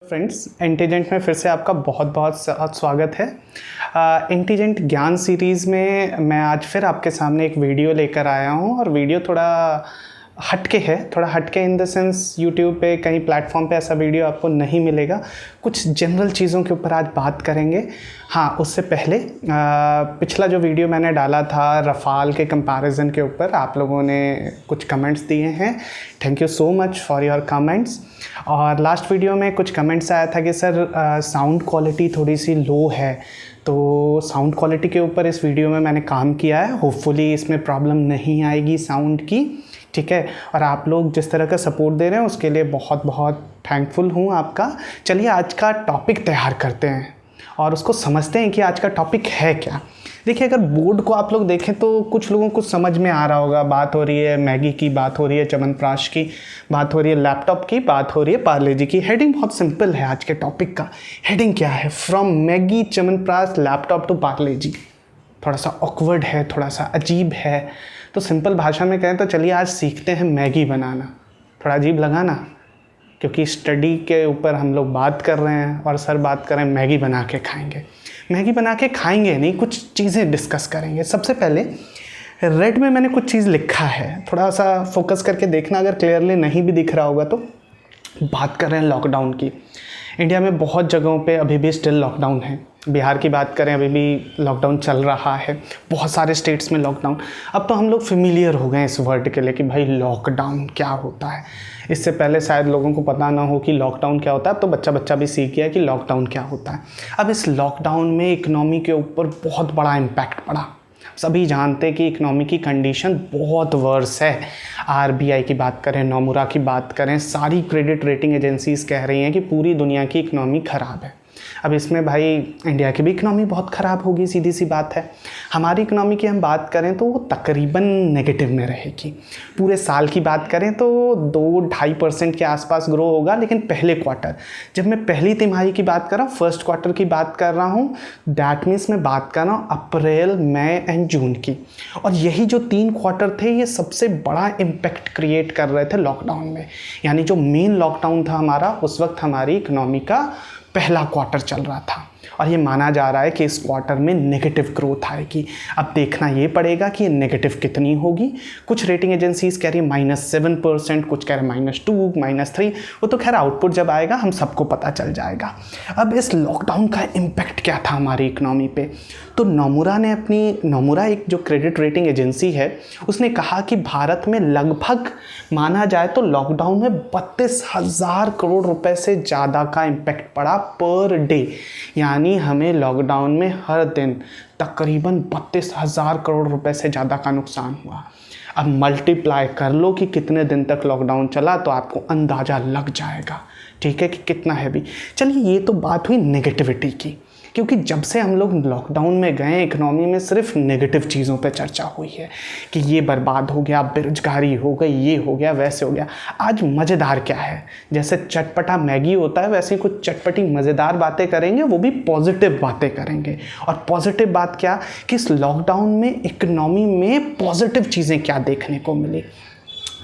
Friends, intelligent में फिर से आपका बहुत बहुत स्वागत है। इंटेलिजेंट ज्ञान सीरीज़ में मैं आज फिर आपके सामने एक वीडियो लेकर आया हूं और वीडियो थोड़ा हटके है, थोड़ा हटके इन द सेंस यूट्यूब पे कहीं प्लेटफॉर्म पे ऐसा वीडियो आपको नहीं मिलेगा। कुछ जनरल चीज़ों के ऊपर आज बात करेंगे। हाँ, उससे पहले पिछला जो वीडियो मैंने डाला था रफ़ाल के कंपैरिजन के ऊपर, आप लोगों ने कुछ कमेंट्स दिए हैं। Thank you so much for your comments. और लास्ट वीडियो में कुछ कमेंट्स आया था कि सर साउंड क्वालिटी थोड़ी सी लो है, तो साउंड क्वालिटी के ऊपर इस वीडियो में मैंने काम किया है। होपफुली इसमें प्रॉब्लम नहीं आएगी साउंड की, ठीक है। और आप लोग जिस तरह का सपोर्ट दे रहे हैं उसके लिए बहुत बहुत थैंकफुल हूँ आपका। चलिए आज का टॉपिक तैयार करते हैं और उसको समझते हैं कि आज का टॉपिक है क्या। देखिए, अगर बोर्ड को आप लोग देखें तो कुछ लोगों को समझ में आ रहा होगा। बात हो रही है मैगी की, बात हो रही है च्यवनप्राश की, बात हो रही है लैपटॉप की, बात हो रही है पार्ले जी की। हेडिंग बहुत सिंपल है आज के टॉपिक का। हेडिंग क्या है? From Maggi, chyawanprash, laptop to Parle G. थोड़ा सा ऑकवर्ड है, थोड़ा सा अजीब है, तो सिंपल भाषा में कहें तो चलिए आज सीखते हैं मैगी बनाना। थोड़ा अजीब लगा ना, क्योंकि स्टडी के ऊपर हम लोग बात कर रहे हैं और सर बात कर रहे हैं मैगी बना के खाएंगे। मैगी बना के खाएंगे नहीं, कुछ चीज़ें डिस्कस करेंगे। सबसे पहले रेड में मैंने कुछ चीज़ लिखा है, थोड़ा सा फोकस करके देखना, अगर क्लियरली नहीं भी दिख रहा होगा तो। बात कर रहे हैं लॉकडाउन की। इंडिया में बहुत जगहों पे अभी भी स्टिल लॉकडाउन है। बिहार की बात करें, अभी भी लॉकडाउन चल रहा है, बहुत सारे स्टेट्स में लॉकडाउन। अब तो हम लोग फेमिलियर हो गए इस वर्ड के लिए कि भाई लॉकडाउन क्या होता है। इससे पहले शायद लोगों को पता ना हो कि लॉकडाउन क्या होता है। अब तो बच्चा बच्चा भी सीख गया कि लॉकडाउन क्या होता है। अब इस लॉकडाउन में इकनॉमी के ऊपर बहुत बड़ा इम्पैक्ट पड़ा। सभी जानते हैं कि इकनॉमी की कंडीशन बहुत वर्स है। आरबीआई की बात करें, नोमुरा की बात करें, सारी क्रेडिट रेटिंग एजेंसीज कह रही हैं कि पूरी दुनिया की इकनॉमी ख़राब है। अब इसमें भाई इंडिया की भी इकनॉमी बहुत ख़राब होगी, सीधी सी बात है। हमारी इकनॉमी की हम बात करें तो वो तकरीबन नेगेटिव में रहेगी। पूरे साल की बात करें तो 2-2.5% के आसपास ग्रो होगा, लेकिन पहले क्वार्टर, जब मैं पहली तिमाही की बात कर रहा हूँ, फर्स्ट क्वार्टर की बात कर रहा हूँ, दैट मीन्स मैं बात कर रहा हूँ अप्रैल, मई एंड जून की। और यही जो 3 क्वार्टर थे ये सबसे बड़ा इम्पैक्ट क्रिएट कर रहे थे लॉकडाउन में। यानी जो मेन लॉकडाउन था हमारा, उस वक्त हमारी इकनॉमी का पहला क्वार्टर चल रहा था और ये माना जा रहा है कि इस क्वार्टर में नेगेटिव ग्रोथ आएगी। अब देखना ये पड़ेगा कि ये नेगेटिव कितनी होगी। कुछ रेटिंग एजेंसीज कह रही है -7%, कुछ कह रहे हैं -2, -3। वो तो खैर आउटपुट जब आएगा हम सबको पता चल जाएगा। अब इस लॉकडाउन का इम्पैक्ट क्या था हमारी इकनॉमी पे, तो नोमुरा एक जो क्रेडिट रेटिंग एजेंसी है, उसने कहा कि भारत में लगभग माना जाए तो लॉकडाउन में 32,000 करोड़ रुपए से ज़्यादा का इम्पैक्ट पड़ा पर डे। यानी हमें लॉकडाउन में हर दिन तकरीबन 32,000 करोड़ रुपए से ज़्यादा का नुकसान हुआ। अब मल्टीप्लाई कर लो कि कितने दिन तक लॉकडाउन चला तो आपको अंदाज़ा लग जाएगा, ठीक है, कि कितना हैवी। चलिए, ये तो बात हुई नेगेटिविटी की, क्योंकि जब से हम लोग लॉकडाउन में गए इकनॉमी में सिर्फ नेगेटिव चीज़ों पे चर्चा हुई है कि ये बर्बाद हो गया, बेरोजगारी हो गई, ये हो गया, वैसे हो गया। आज मज़ेदार क्या है, जैसे चटपटा मैगी होता है वैसे ही कुछ चटपटी मज़ेदार बातें करेंगे, वो भी पॉजिटिव बातें करेंगे। और पॉजिटिव बात क्या कि इस लॉकडाउन में इकनॉमी में पॉजिटिव चीज़ें क्या देखने को मिली।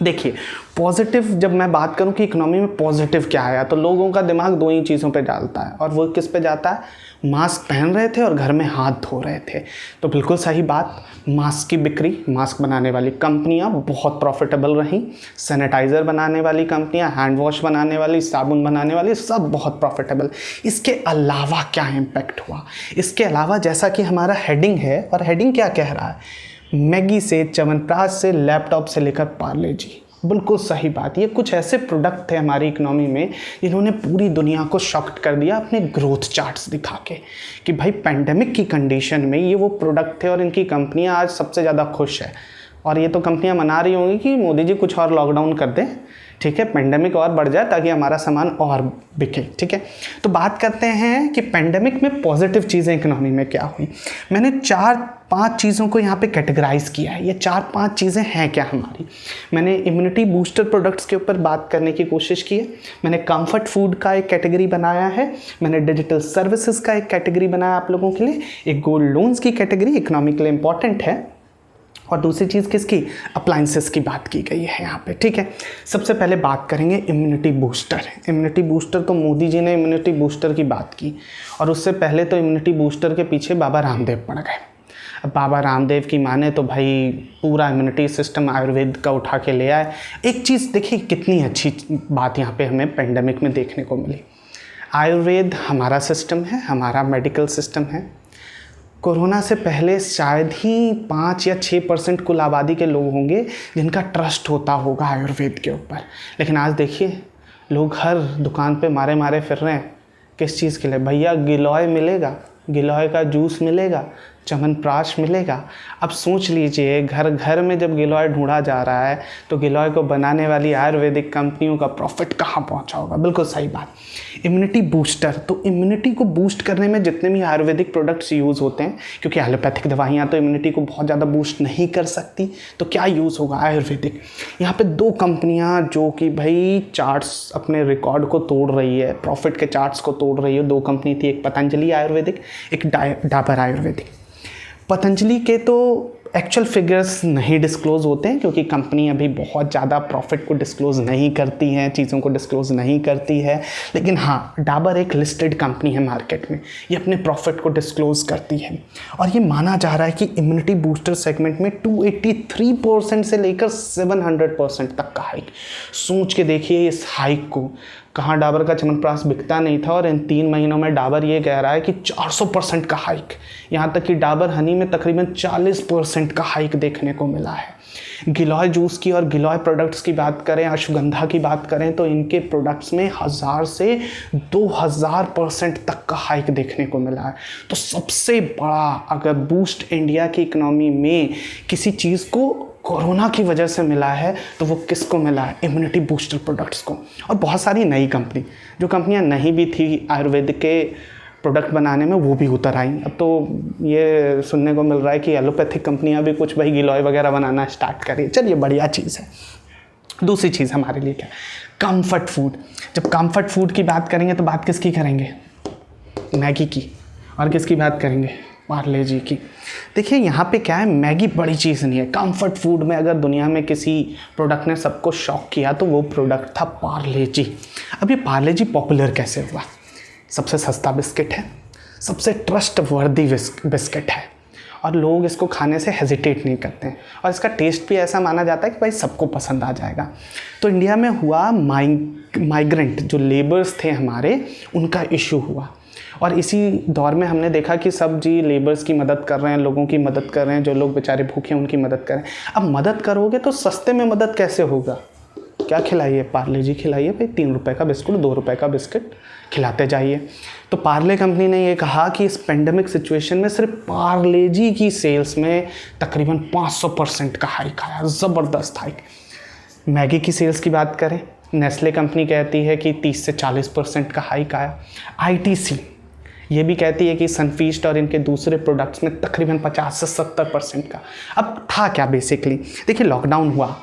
देखिए, पॉजिटिव जब मैं बात करूं कि इकोनॉमी में पॉजिटिव क्या आया, तो लोगों का दिमाग 2 ही चीज़ों पे डालता है, और वो किस पे जाता है? मास्क पहन रहे थे और घर में हाथ धो रहे थे। तो बिल्कुल सही बात, मास्क की बिक्री, मास्क बनाने वाली कंपनियां बहुत प्रॉफिटेबल रहीं। सैनिटाइज़र बनाने वाली कंपनियां, हैंड वॉश बनाने वाली, साबुन बनाने वाली, सब बहुत प्रॉफिटेबल। इसके अलावा क्या इम्पैक्ट हुआ? इसके अलावा जैसा कि हमारा हेडिंग है, और हेडिंग क्या कह रहा है? मैगी से, च्यवनप्राश से, लैपटॉप से लेकर पार्ले जी। बिल्कुल सही बात। ये कुछ ऐसे प्रोडक्ट थे हमारी इकनॉमी में जिन्होंने पूरी दुनिया को शॉक्ड कर दिया अपने ग्रोथ चार्ट्स दिखा के कि भाई पेंडेमिक की कंडीशन में ये वो प्रोडक्ट थे और इनकी कंपनियां आज सबसे ज़्यादा खुश है। और ये तो कंपनियां मना रही होंगी कि मोदी जी कुछ और लॉकडाउन कर दें, ठीक है, पेंडेमिक और बढ़ जाए ताकि हमारा सामान और बिके, ठीक है। तो बात करते हैं कि पेंडेमिक में पॉजिटिव चीज़ें इकोनॉमी में क्या हुई। मैंने 4-5 चीज़ों को यहाँ पे कैटेगराइज किया है। ये 4-5 चीज़ें हैं क्या हमारी। मैंने इम्यूनिटी बूस्टर प्रोडक्ट्स के ऊपर बात करने की कोशिश की है। मैंने कंफर्ट फूड का एक कैटेगरी बनाया है। मैंने डिजिटल सर्विसेज का एक कैटेगरी बनाया आप लोगों के लिए। एक गोल्ड लोन्स की कैटेगरी इकोनॉमिकली इंपॉर्टेंट है। और दूसरी चीज़ किसकी, अप्लाइंसेस की बात की गई है यहाँ पे, ठीक है। सबसे पहले बात करेंगे इम्यूनिटी बूस्टर। इम्यूनिटी बूस्टर तो मोदी जी ने इम्यूनिटी बूस्टर की बात की, और उससे पहले तो इम्यूनिटी बूस्टर के पीछे बाबा रामदेव पड़ गए। अब बाबा रामदेव की माने तो भाई पूरा इम्यूनिटी सिस्टम आयुर्वेद का उठा के ले आए। एक चीज़ देखिए कितनी अच्छी बात यहाँ पे हमें पेंडेमिक में देखने को मिली। आयुर्वेद हमारा सिस्टम है, हमारा मेडिकल सिस्टम है। कोरोना से पहले शायद ही 5 या 6% कुल आबादी के लोग होंगे जिनका ट्रस्ट होता होगा आयुर्वेद के ऊपर। लेकिन आज देखिए लोग हर दुकान पे मारे मारे फिर रहे हैं। किस चीज़ के लिए भैया, गिलोय मिलेगा, गिलोय का जूस मिलेगा, च्यवनप्राश मिलेगा। अब सोच लीजिए घर घर में जब गिलोय ढूंढा जा रहा है तो गिलोय को बनाने वाली आयुर्वेदिक कंपनियों का प्रॉफिट कहाँ पहुँचा होगा। बिल्कुल सही बात। इम्यूनिटी बूस्टर, तो इम्यूनिटी को बूस्ट करने में जितने भी आयुर्वेदिक प्रोडक्ट्स यूज़ होते हैं, क्योंकि एलोपैथिक दवाइयाँ तो इम्यूनिटी को बहुत ज़्यादा बूस्ट नहीं कर सकती, तो क्या यूज़ होगा आयुर्वेदिक। यहाँ पे 2 कंपनियाँ जो कि भाई चार्ट्स अपने रिकॉर्ड को तोड़ रही है, प्रॉफिट के चार्ट्स को तोड़ रही है। 2 कंपनी थी, एक पतंजलि आयुर्वेदिक, एक डाबर आयुर्वेदिक। पतंजलि के तो एक्चुअल फिगर्स नहीं डिस्क्लोज़ होते हैं, क्योंकि कंपनी अभी बहुत ज़्यादा प्रॉफिट को डिस्क्लोज़ नहीं करती है, चीज़ों को डिस्क्लोज़ नहीं करती है। लेकिन हाँ, डाबर एक लिस्टेड कंपनी है मार्केट में, ये अपने प्रॉफिट को डिस्क्लोज़ करती है। और ये माना जा रहा है कि इम्यूनिटी बूस्टर सेगमेंट में 283% से लेकर 700% तक का हाइक। सोच के देखिए इस हाइक को। कहाँ डाबर का च्यवनप्राश बिकता नहीं था, और इन 3 महीनों में डाबर ये कह रहा है कि 400% का हाइक। यहाँ तक कि डाबर हनी में तकरीबन 40% का हाइक देखने को मिला है। गिलोय जूस की और गिलोय प्रोडक्ट्स की बात करें, अश्वगंधा की बात करें, तो इनके प्रोडक्ट्स में 1000 से 2000% तक का हाइक देखने को मिला है। तो सबसे बड़ा अगर बूस्ट इंडिया की इकोनॉमी में किसी चीज़ को कोरोना की वजह से मिला है तो वो किसको मिला है, इम्यूनिटी बूस्टर प्रोडक्ट्स को। और बहुत सारी नई कंपनी, जो कंपनियां नहीं भी थी आयुर्वेदिक के प्रोडक्ट बनाने में, वो भी उतर आई। अब तो ये सुनने को मिल रहा है कि एलोपैथिक कंपनियां भी कुछ भाई गिलोय वगैरह बनाना स्टार्ट करी। चलिए बढ़िया चीज़ है। दूसरी चीज़ हमारे लिए क्या, कम्फर्ट फूड। जब कम्फर्ट फूड की बात करेंगे तो बात किसकी करेंगे, मैगी की। और किसकी बात करेंगे, पार्ले जी की। देखिए यहाँ पे क्या है, मैगी बड़ी चीज़ नहीं है। कंफर्ट फूड में अगर दुनिया में किसी प्रोडक्ट ने सबको शॉक किया तो वो प्रोडक्ट था पार्ले जी। अब ये पार्ले जी पॉपुलर कैसे हुआ, सबसे सस्ता बिस्किट है, सबसे ट्रस्ट वर्दी बिस्किट है, और लोग इसको खाने से हेजिटेट नहीं करते हैं, और इसका टेस्ट भी ऐसा माना जाता है कि भाई सबको पसंद आ जाएगा। तो इंडिया में हुआ माइग्रेंट जो लेबर्स थे हमारे, उनका इशू हुआ, और इसी दौर में हमने देखा कि सब जी लेबर्स की मदद कर रहे हैं, लोगों की मदद कर रहे हैं, जो लोग बेचारे भूखे हैं उनकी मदद करें। अब मदद करोगे तो सस्ते में मदद कैसे होगा, क्या खिलाइए, पार्ले जी खिलाइए भाई, 3 रुपये का बिस्कुट, 2 रुपये का बिस्किट खिलाते जाइए। तो पार्ले कंपनी ने ये कहा कि इस पेंडेमिक सिचुएशन में सिर्फ पार्ले जी की सेल्स में तकरीबन 500% का हाइक आया, ज़बरदस्त हाइक। मैगी की सेल्स की बात करें, नेस्ले कंपनी कहती है कि 30 से 40% का हाइक आया। ITC ये भी कहती है कि सनफीस्ट और इनके दूसरे प्रोडक्ट्स में तकरीबन 50 से 70% का। अब था क्या बेसिकली, देखिए लॉकडाउन हुआ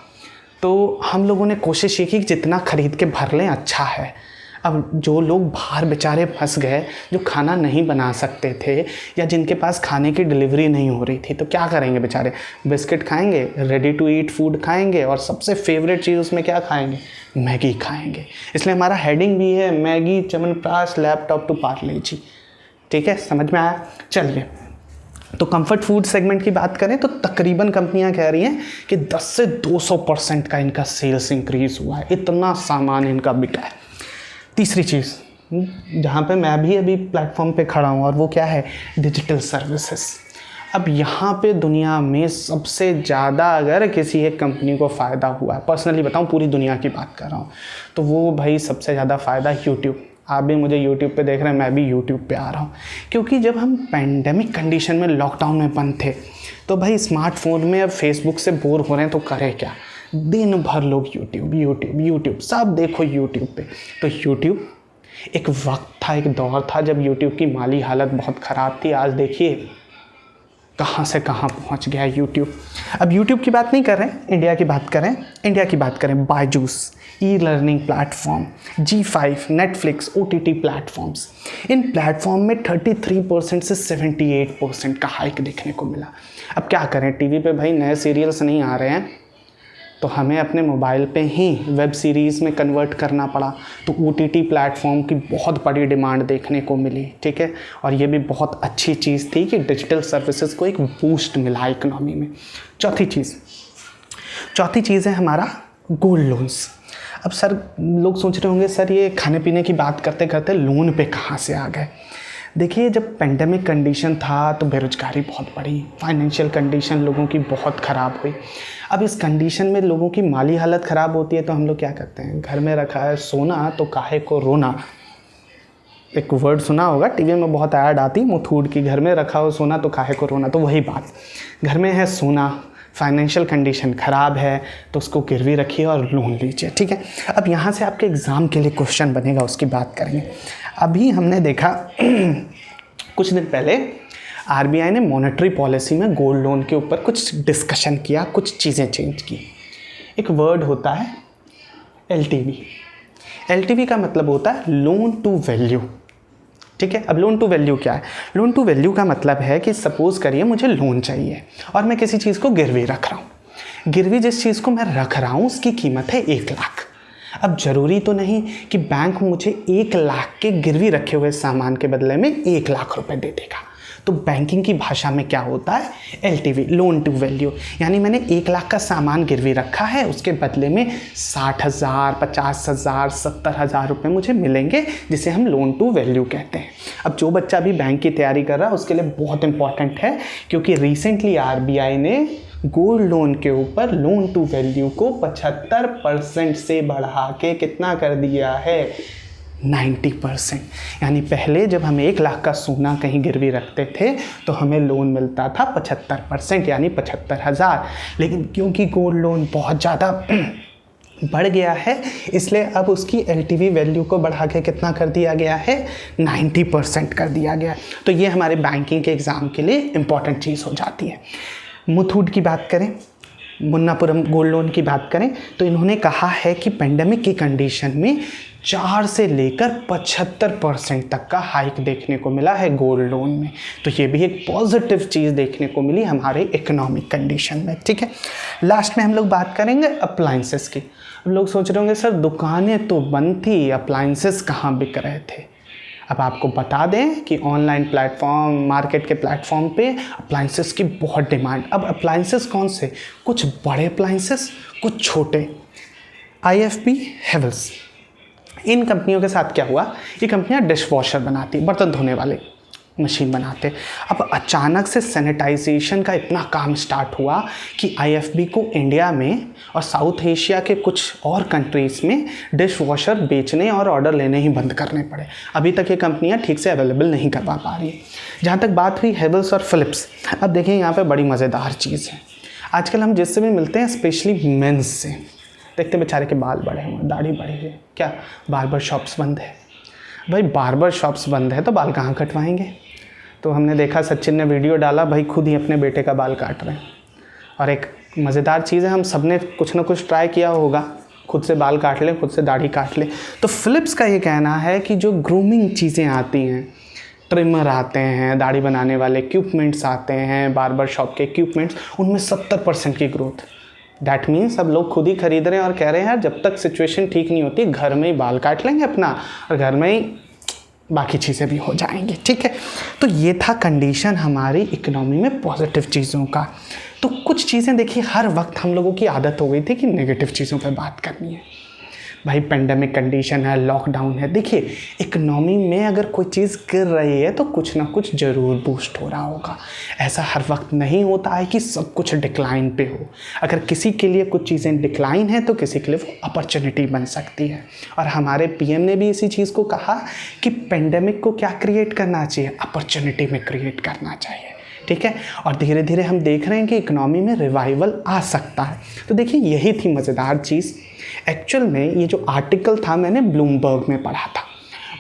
तो हम लोगों ने कोशिश ये की कि जितना खरीद के भर लें अच्छा है। अब जो लोग बाहर बेचारे फंस गए, जो खाना नहीं बना सकते थे या जिनके पास खाने की डिलीवरी नहीं हो रही थी, तो क्या करेंगे बेचारे, बिस्किट खाएंगे, रेडी टू ईट फूड खाएंगे, और सबसे फेवरेट चीज़ उसमें क्या खाएंगे, मैगी खाएंगे। इसलिए हमारा हेडिंग भी है Maggi chyawanprash laptop to Parle G. ठीक है, समझ में आया। चलिए, तो कंफर्ट फूड सेगमेंट की बात करें तो तकरीबन कंपनियां कह रही हैं कि 10 से 200% का इनका सेल्स इंक्रीज हुआ है, इतना सामान इनका बिका है। तीसरी चीज़ जहाँ पे मैं भी अभी प्लेटफॉर्म पे खड़ा हूँ, और वो क्या है, डिजिटल सर्विसेज। अब यहाँ पे दुनिया में सबसे ज़्यादा अगर किसी एक कंपनी को फ़ायदा हुआ है, पर्सनली बताऊँ पूरी दुनिया की बात कर रहा हूँ, तो वो भाई सबसे ज़्यादा फ़ायदा यूट्यूब। आप भी मुझे YouTube पे देख रहे हैं, मैं भी YouTube पे आ रहा हूँ, क्योंकि जब हम पैंडेमिक कंडीशन में लॉकडाउन में बंद थे तो भाई स्मार्टफोन में अब फेसबुक से बोर हो रहे हैं तो करें क्या, दिन भर लोग यूट्यूब सब देखो यूट्यूब पे। तो यूट्यूब एक वक्त था, एक दौर था जब यूट्यूब की माली हालत बहुत ख़राब थी। आज देखिए कहाँ से कहाँ पहुँच गया है यूट्यूब। अब यूट्यूब की बात नहीं कर रहे हैं, इंडिया की बात करें। इंडिया की बात करें, Byju's, e learning platform, G5, Netflix, OTT platforms, इन प्लेटफॉर्म में 33% से 78% का हाइक देखने को मिला। अब क्या करें, टीवी पे भाई नए सीरियल्स नहीं आ रहे हैं, तो हमें अपने मोबाइल पे ही वेब सीरीज़ में कन्वर्ट करना पड़ा। तो OTT प्लेटफॉर्म की बहुत बड़ी डिमांड देखने को मिली, ठीक है। और ये भी बहुत अच्छी चीज़ थी कि डिजिटल सर्विसेज को एक बूस्ट मिला इकोनॉमी में। चौथी चीज़ है हमारा गोल्ड लोन्स। अब सर लोग सोच रहे होंगे सर ये खाने पीने की बात करते करते लोन पे कहाँ से आ गए। देखिए, जब पेंडेमिक कंडीशन था तो बेरोज़गारी बहुत बढ़ी, फाइनेंशियल कंडीशन लोगों की बहुत ख़राब हुई। अब इस कंडीशन में लोगों की माली हालत ख़राब होती है तो हम लोग क्या करते हैं, घर में रखा है सोना तो काहे को रोना। एक वर्ड सुना होगा, टीवी में बहुत ऐड आती मुथूट की, घर में रखा हो सोना तो काहे को रोना। तो वही बात, घर में है सोना, फाइनेंशियल कंडीशन ख़राब है तो उसको गिरवी रखिए और लोन लीजिए, ठीक है। अब यहाँ से आपके एग्ज़ाम के लिए क्वेश्चन बनेगा, उसकी बात करेंगे। अभी हमने देखा कुछ दिन पहले RBI ने मॉनेटरी पॉलिसी में गोल्ड लोन के ऊपर कुछ डिस्कशन किया, कुछ चीज़ें चेंज की। एक वर्ड होता है LTV। LTV का मतलब होता है लोन टू वैल्यू, ठीक है। अब लोन टू वैल्यू क्या है? लोन टू वैल्यू का मतलब है कि सपोज़ करिए मुझे लोन चाहिए और मैं किसी चीज़ को गिरवी रख रहा हूँ। गिरवी जिस चीज़ को मैं रख रहा हूँ उसकी कीमत है 1 लाख। अब ज़रूरी तो नहीं कि बैंक मुझे 1 लाख के गिरवी रखे हुए सामान के बदले में 1 लाख रुपए दे देगा। तो बैंकिंग की भाषा में क्या होता है? LTV, loan to value. यानी मैंने 1 लाख का सामान गिरवी रखा है, उसके बदले में 60,000, 50,000, 70,000 रुपये मुझे मिलेंगे, जिसे हम लोन टू वैल्यू कहते हैं। अब जो बच्चा भी बैंक की तैयारी कर रहा है उसके लिए बहुत इंपॉर्टेंट है, क्योंकि रिसेंटली RBI ने गोल्ड लोन के ऊपर लोन टू वैल्यू को 75% से बढ़ा के कितना कर दिया है? 90%। यानी पहले जब हम 1 लाख का सोना कहीं गिरवी रखते थे तो हमें लोन मिलता था 75%, यानी 75,000। लेकिन क्योंकि गोल्ड लोन बहुत ज़्यादा बढ़ गया है, इसलिए अब उसकी LTV वैल्यू को बढ़ा के कितना कर दिया गया है? 90% कर दिया गया। तो ये हमारे बैंकिंग के एग्ज़ाम के लिए इम्पॉर्टेंट चीज़ हो जाती है। मुथूट की बात करें, मुन्नापुरम गोल्ड लोन की बात करें, तो इन्होंने कहा है कि पेंडेमिक की कंडीशन में 4 से लेकर 75% तक का हाइक देखने को मिला है गोल्ड लोन में। तो ये भी एक पॉजिटिव चीज़ देखने को मिली हमारे इकोनॉमिक कंडीशन में, ठीक है। लास्ट में हम लोग बात करेंगे अप्लाइंसेस की। लोग सोच रहे होंगे सर दुकानें तो बंद थी, अप्लाइंसेस कहाँ बिक रहे थे? अब आपको बता दें कि ऑनलाइन प्लेटफॉर्म, मार्केट के प्लेटफॉर्म पे अप्लाइंसेस की बहुत डिमांड। अब अप्लाइंसेस कौन से? कुछ बड़े अप्लाइंसेस, कुछ छोटे। IFB, हेवल्स, इन कंपनियों के साथ क्या हुआ, ये कंपनियां डिश वॉशर बनाती, बर्तन धोने वाले मशीन बनाते। अब अचानक से सैनिटाइजेशन का इतना काम स्टार्ट हुआ कि IFB को इंडिया में और साउथ एशिया के कुछ और कंट्रीज़ में डिश वॉशर बेचने और ऑर्डर लेने ही बंद करने पड़े। अभी तक ये कंपनियां ठीक से अवेलेबल नहीं करवा पा रही है। जहाँ तक बात हुई हेवल्स और फिलिप्स, अब देखें यहाँ पर बड़ी मज़ेदार चीज़ है। आजकल हम जिससे भी मिलते हैं, स्पेशली मेंस से, देखते बेचारे के बाल बड़े हुए, दाढ़ी बढ़ी है, क्या बार्बर शॉप्स बंद है? भाई बार्बर शॉप्स बंद है तो बाल कहाँ कटवाएंगे? तो हमने देखा सचिन ने वीडियो डाला, भाई खुद ही अपने बेटे का बाल काट रहे हैं। और एक मज़ेदार चीज़ है, हम सब ने कुछ ना कुछ ट्राई किया होगा, खुद से बाल काट लें, खुद से दाढ़ी काट लें। तो फिलिप्स का ये कहना है कि जो ग्रूमिंग चीज़ें आती हैं, ट्रिमर आते हैं, दाढ़ी बनाने वाले इक्विपमेंट्स आते हैं, बार्बर शॉप के इक्विपमेंट्स, उनमें 70% की ग्रोथ। दैट मीन्स अब लोग खुद ही खरीद रहे हैं और कह रहे हैं यार जब तक सिचुएशन ठीक नहीं होती घर में ही बाल काट लेंगे अपना और घर में ही बाकी चीज़ें भी हो जाएंगी, ठीक है। तो ये था कंडीशन हमारी इकोनॉमी में पॉजिटिव चीज़ों का। तो कुछ चीज़ें देखिए, हर वक्त हम लोगों की आदत हो गई थी कि नेगेटिव चीज़ों पे बात करनी है। भाई पेंडेमिक कंडीशन है, लॉकडाउन है, देखिए इकोनॉमी में अगर कोई चीज़ गिर रही है तो कुछ ना कुछ ज़रूर बूस्ट हो रहा होगा। ऐसा हर वक्त नहीं होता है कि सब कुछ डिक्लाइन पे हो। अगर किसी के लिए कुछ चीज़ें डिक्लाइन है तो किसी के लिए वो अपॉर्चुनिटी बन सकती है। और हमारे PM ने भी इसी चीज़ को कहा कि पेंडेमिक को क्या क्रिएट करना चाहिए, अपॉर्चुनिटी में क्रिएट करना चाहिए, ठीक है। और धीरे धीरे हम देख रहे हैं कि इकोनॉमी में रिवाइवल आ सकता है। तो देखिए यही थी मज़ेदार चीज़। एक्चुअल में ये जो आर्टिकल था मैंने ब्लूमबर्ग में पढ़ा था।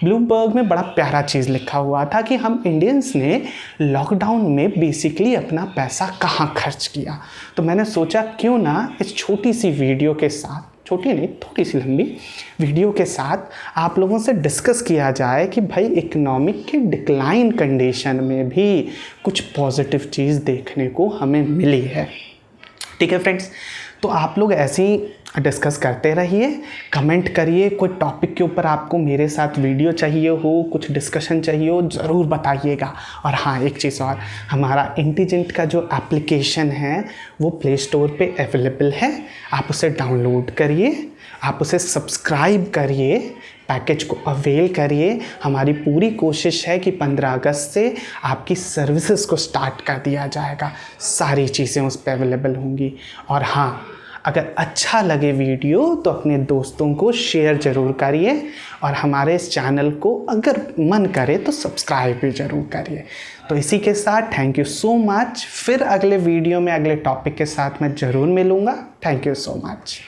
ब्लूमबर्ग में बड़ा प्यारा चीज़ लिखा हुआ था कि हम इंडियंस ने लॉकडाउन में बेसिकली अपना पैसा कहाँ खर्च किया। तो मैंने सोचा क्यों ना इस छोटी सी वीडियो के साथ, छोटी नहीं थोड़ी सी लंबी वीडियो के साथ आप लोगों से डिस्कस किया जाए कि भाई इकोनॉमिक के डिक्लाइन कंडीशन में भी कुछ पॉजिटिव चीज़ देखने को हमें मिली है। ठीक है फ्रेंड्स, तो आप लोग ऐसे ही डिस्कस करते रहिए, कमेंट करिए, कोई टॉपिक के ऊपर आपको मेरे साथ वीडियो चाहिए हो, कुछ डिस्कशन चाहिए हो, ज़रूर बताइएगा। और हाँ, एक चीज़ और, हमारा इंटीजेंट का जो एप्लीकेशन है वो प्ले स्टोर पे अवेलेबल है, आप उसे डाउनलोड करिए, आप उसे सब्सक्राइब करिए, पैकेज को अवेल करिए। हमारी पूरी कोशिश है कि 15 अगस्त से आपकी सर्विसेज को स्टार्ट कर दिया जाएगा, सारी चीज़ें उस पर अवेलेबल होंगी। और हाँ, अगर अच्छा लगे वीडियो तो अपने दोस्तों को शेयर ज़रूर करिए और हमारे इस चैनल को अगर मन करे तो सब्सक्राइब भी ज़रूर करिए। तो इसी के साथ थैंक यू सो मच। फिर अगले वीडियो में अगले टॉपिक के साथ मैं ज़रूर मिलूँगा। Thank you so much.